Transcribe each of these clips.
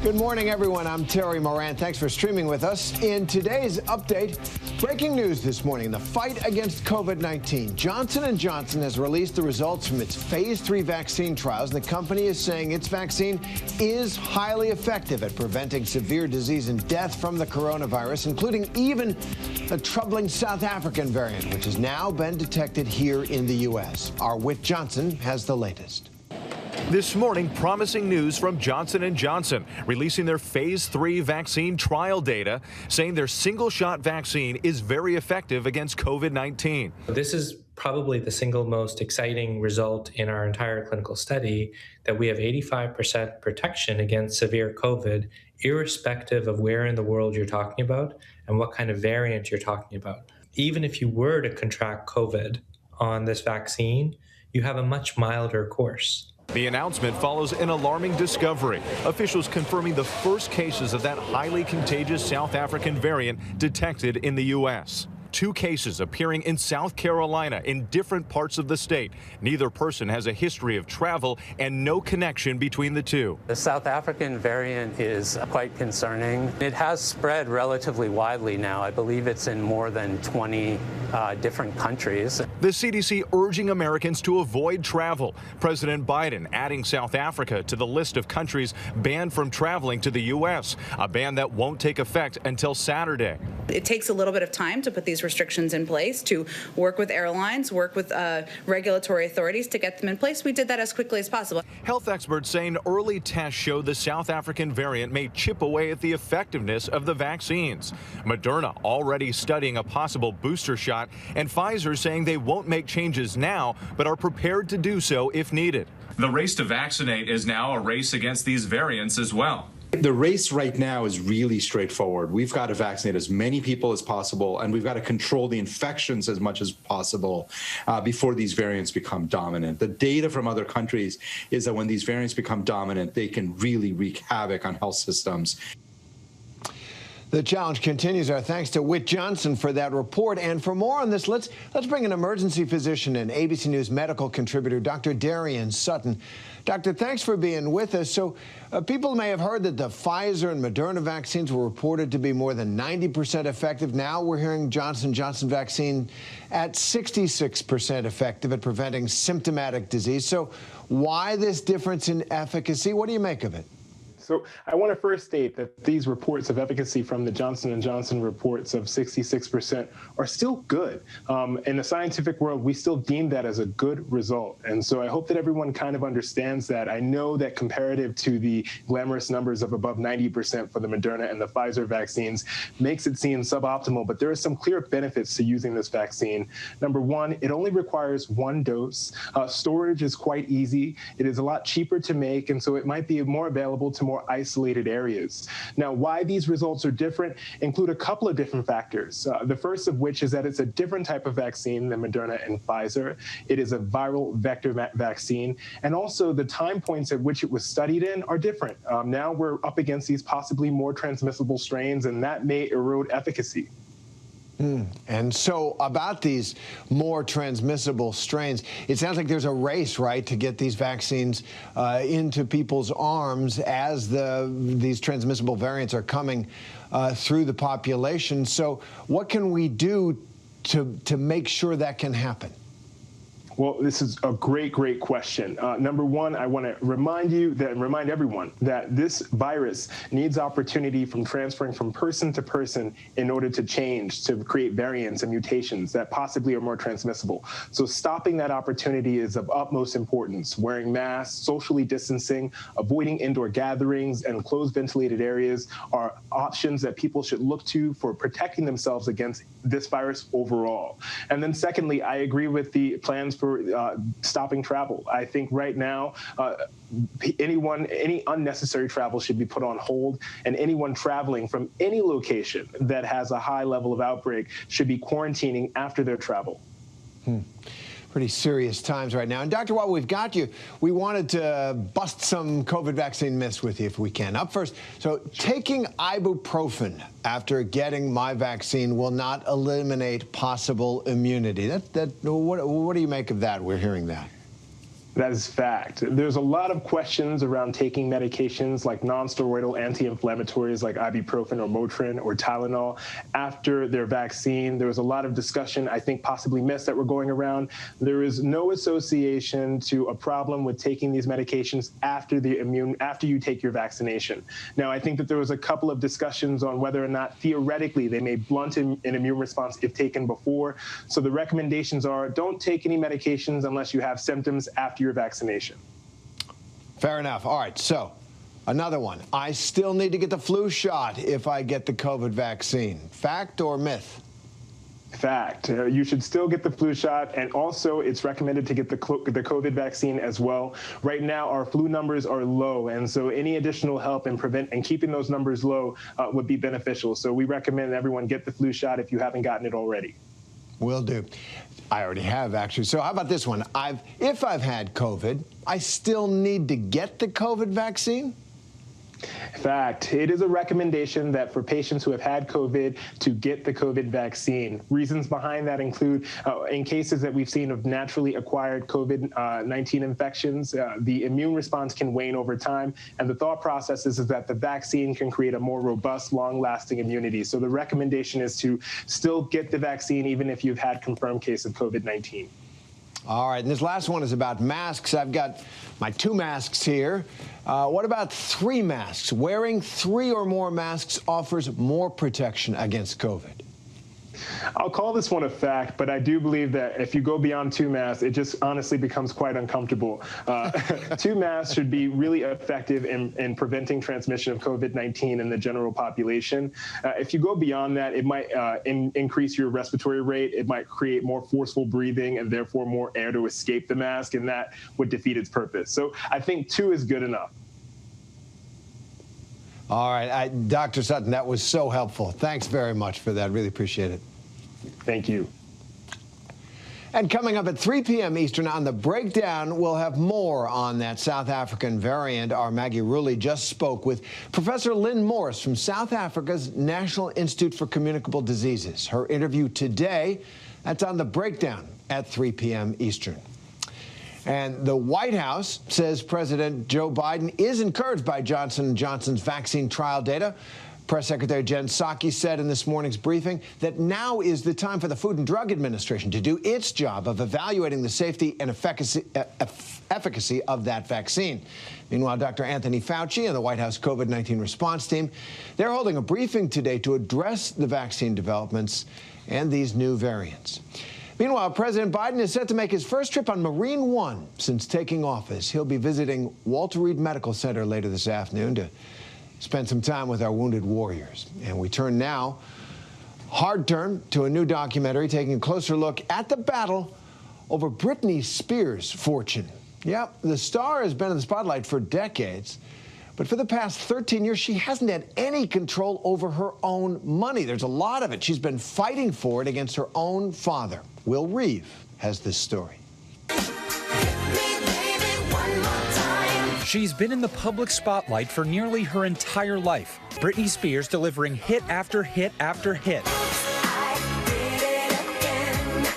Good morning, everyone. I'm Terry Moran. Thanks for streaming with us. In today's update, breaking news this morning, the fight against COVID-19. Johnson & Johnson has released the results from its phase 3 vaccine trials. The company is saying its vaccine is highly effective at preventing severe disease and death from the coronavirus, including even a troubling South African variant, which has now been detected here in the U.S. Our Whit Johnson has the latest. This morning, promising news from Johnson & Johnson, releasing their phase 3 vaccine trial data, saying their single-shot vaccine is very effective against COVID-19. This is probably the single most exciting result in our entire clinical study, that we have 85% protection against severe COVID, irrespective of where in the world you're talking about and what kind of variant you're talking about. Even if you were to contract COVID on this vaccine, you have a much milder course. The announcement follows an alarming discovery. Officials confirming the first cases of that highly contagious South African variant detected in the U.S. 2 cases appearing in South Carolina in different parts of the state. Neither person has a history of travel and no connection between the two. The South African variant is quite concerning. It has spread relatively widely now. I believe it's in more than 20 different countries. The CDC urging Americans to avoid travel. President Biden adding South Africa to the list of countries banned from traveling to the U.S., a ban that won't take effect until Saturday. It takes a little bit of time to put these restrictions in place, to work with airlines, work with regulatory authorities to get them in place. We did that as quickly as possible. Health experts saying early tests show the South African variant may chip away at the effectiveness of the vaccines. Moderna already studying a possible booster shot, and Pfizer saying they won't make changes now, but are prepared to do so if needed. The race to vaccinate is now a race against these variants as well. The race right now is really straightforward. We've got to vaccinate as many people as possible, and we've got to control the infections as much as possible before these variants become dominant. The data from other countries is that when these variants become dominant, they can really wreak havoc on health systems. The challenge continues. Our thanks to Whit Johnson for that report. And for more on this, let's bring an emergency physician and ABC News medical contributor, Dr. Darian Sutton. Doctor, thanks for being with us. So people may have heard that the Pfizer and Moderna vaccines were reported to be more than 90% effective. Now we're hearing Johnson & Johnson vaccine at 66% effective at preventing symptomatic disease. So why this difference in efficacy? What do you make of it? So I want to first state that these reports of efficacy from the Johnson & Johnson reports of 66% are still good. In the scientific world, we still deem that as a good result. And so I hope that everyone kind of understands that. I know that comparative to the glamorous numbers of above 90% for the Moderna and the Pfizer vaccines makes it seem suboptimal, but there are some clear benefits to using this vaccine. Number one, it only requires 1 dose. Storage is quite easy. It is a lot cheaper to make, and so it might be more available to more isolated areas. Now, why these results are different include a couple of different factors. The first of which is that it's a different type of vaccine than Moderna and Pfizer. It is a viral vector vaccine, and also the time points at which it was studied in are different. Now we're up against these possibly more transmissible strains, and that may erode efficacy. And so about these more transmissible strains, it sounds like there's a race, right, to get these vaccines into people's arms as these transmissible variants are coming through the population. So what can we do to make sure that can happen? Well, this is a great question. Number one, I want to remind everyone that this virus needs opportunity from transferring from person to person in order to change, to create variants and mutations that possibly are more transmissible. So stopping that opportunity is of utmost importance. Wearing masks, socially distancing, avoiding indoor gatherings, and closed ventilated areas are options that people should look to for protecting themselves against this virus overall. And then secondly, I agree with the plans for stopping travel. I think right now, any unnecessary travel should be put on hold, and anyone traveling from any location that has a high level of outbreak should be quarantining after their travel. Pretty serious times right now. And Dr. While we've got you, we wanted to bust some COVID vaccine myths with you if we can. Up first, so taking ibuprofen after getting my vaccine will not eliminate possible immunity. What do you make of that? We're hearing that. That is fact. There's a lot of questions around taking medications like non-steroidal anti-inflammatories like ibuprofen or Motrin or Tylenol after their vaccine. There was a lot of discussion, I think possibly myths that were going around. There is no association to a problem with taking these medications after you take your vaccination. Now, I think that there was a couple of discussions on whether or not theoretically they may blunt an immune response if taken before. So the recommendations are don't take any medications unless you have symptoms after your vaccination. Fair enough. All right, so another one. I still need to get the flu shot if I get the COVID vaccine. Fact or myth? Fact. You should still get the flu shot, and also it's recommended to get the COVID vaccine as well. Right now, our flu numbers are low, and so any additional help in keeping those numbers low would be beneficial. So we recommend everyone get the flu shot if you haven't gotten it already. Will do. I already have, actually. So how about this one? If I've had COVID, I still need to get the COVID vaccine? Fact. It is a recommendation that for patients who have had COVID to get the COVID vaccine. Reasons behind that include in cases that we've seen of naturally acquired COVID-19 infections, the immune response can wane over time. And the thought process is that the vaccine can create a more robust, long-lasting immunity. So the recommendation is to still get the vaccine even if you've had confirmed case of COVID-19. All right, and this last one is about masks. I've got my 2 masks here. What about 3 masks? Wearing 3 or more masks offers more protection against COVID. I'll call this one a fact, but I do believe that if you go beyond 2 masks, it just honestly becomes quite uncomfortable. 2 masks should be really effective in preventing transmission of COVID-19 in the general population. If you go beyond that, it might increase your respiratory rate. It might create more forceful breathing and therefore more air to escape the mask, and that would defeat its purpose. So I think 2 is good enough. All right, Dr. Sutton, that was so helpful. Thanks very much for that. Really appreciate it. Thank you. And coming up at 3 p.m. Eastern on The Breakdown, we'll have more on that South African variant. Our Maggie Rulli just spoke with Professor Lynn Morris from South Africa's National Institute for Communicable Diseases. Her interview today, that's on The Breakdown at 3 p.m. Eastern. And the White House says President Joe Biden is encouraged by Johnson & Johnson's vaccine trial data. Press Secretary Jen Psaki said in this morning's briefing that now is the time for the Food and Drug Administration to do its job of evaluating the safety and efficacy of that vaccine. Meanwhile, Dr. Anthony Fauci and the White House COVID-19 response team, they're holding a briefing today to address the vaccine developments and these new variants. Meanwhile, President Biden is set to make his first trip on Marine One since taking office. He'll be visiting Walter Reed Medical Center later this afternoon to spend some time with our wounded warriors. And we turn now, hard turn, to a new documentary taking a closer look at the battle over Britney Spears' fortune. Yep, the star has been in the spotlight for decades, but for the past 13 years, she hasn't had any control over her own money. There's a lot of it. She's been fighting for it against her own father. Will Reeve has this story. She's been in the public spotlight for nearly her entire life. Britney Spears delivering hit after hit after hit.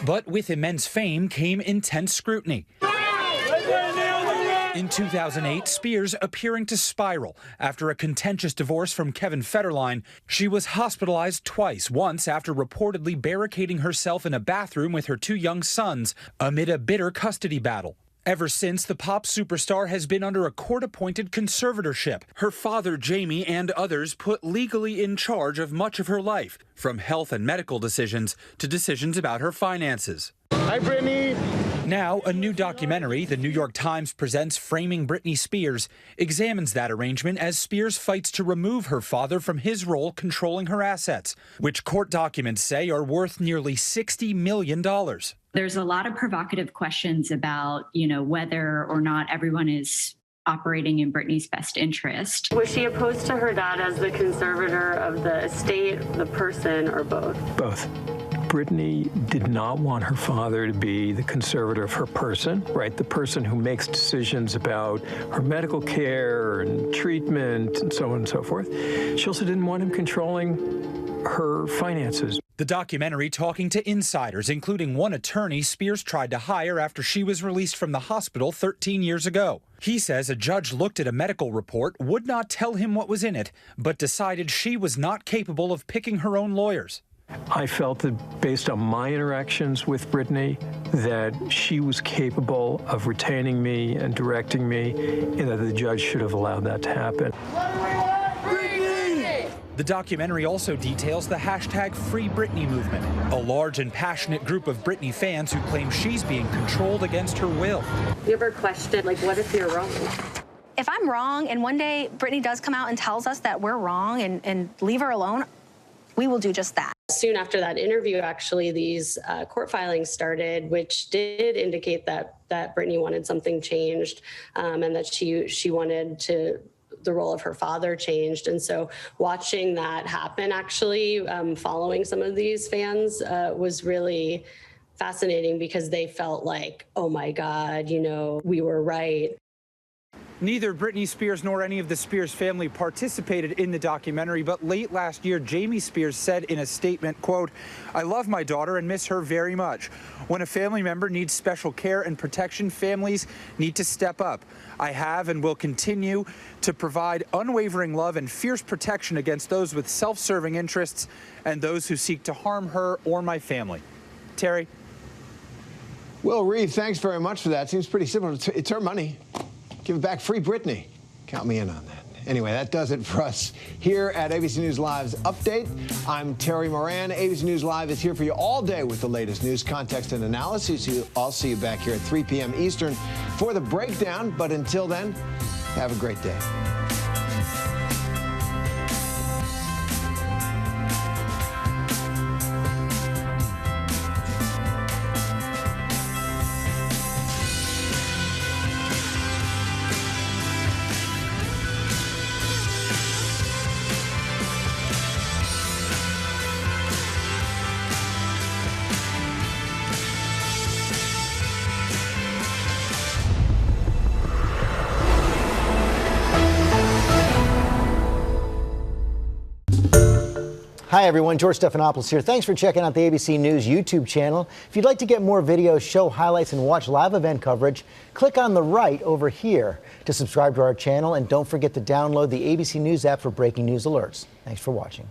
But with immense fame came intense scrutiny. In 2008, Spears appearing to spiral. After a contentious divorce from Kevin Federline, she was hospitalized twice, once after reportedly barricading herself in a bathroom with her 2 young sons amid a bitter custody battle. Ever since, the pop superstar has been under a court-appointed conservatorship. Her father, Jamie, and others put legally in charge of much of her life, from health and medical decisions to decisions about her finances. Hi, Britney. Now, a new documentary, The New York Times presents Framing Britney Spears, examines that arrangement as Spears fights to remove her father from his role controlling her assets, which court documents say are worth nearly $60 million. There's a lot of provocative questions about, whether or not everyone is operating in Britney's best interest. Was she opposed to her dad as the conservator of the estate, the person, or both? Both. Britney did not want her father to be the conservator of her person, right? The person who makes decisions about her medical care and treatment and so on and so forth. She also didn't want him controlling her finances. The documentary talking to insiders, including one attorney Spears tried to hire after she was released from the hospital 13 years ago. He says a judge looked at a medical report, would not tell him what was in it, but decided she was not capable of picking her own lawyers. I felt that based on my interactions with Brittany, that she was capable of retaining me and directing me, and that the judge should have allowed that to happen. The documentary also details the hashtag Free Britney movement, a large and passionate group of Britney fans who claim she's being controlled against her will. You ever questioned, like, what if you're wrong? If I'm wrong and one day Britney does come out and tells us that we're wrong and leave her alone, we will do just that. Soon after that interview, actually, these court filings started, which did indicate that Britney wanted something changed, and that she wanted the role of her father changed. And so watching that happen, actually, following some of these fans was really fascinating, because they felt like, oh my God, we were right. Neither Britney Spears nor any of the Spears family participated in the documentary, but late last year, Jamie Spears said in a statement, quote, "I love my daughter and miss her very much. When a family member needs special care and protection, families need to step up. I have and will continue to provide unwavering love and fierce protection against those with self-serving interests and those who seek to harm her or my family." Terry? Will Reeve, thanks very much for that. Seems pretty simple. It's her money. Give it back. Free Britney. Count me in on that. Anyway, that does it for us here at ABC News Live's Update. I'm Terry Moran. ABC News Live is here for you all day with the latest news, context, and analysis. I'll see you back here at 3 p.m. Eastern for the breakdown. But until then, have a great day. Hi everyone, George Stephanopoulos here. Thanks for checking out the ABC News YouTube channel. If you'd like to get more videos, show highlights, and watch live event coverage, click on the right over here to subscribe to our channel, and don't forget to download the ABC News app for breaking news alerts. Thanks for watching.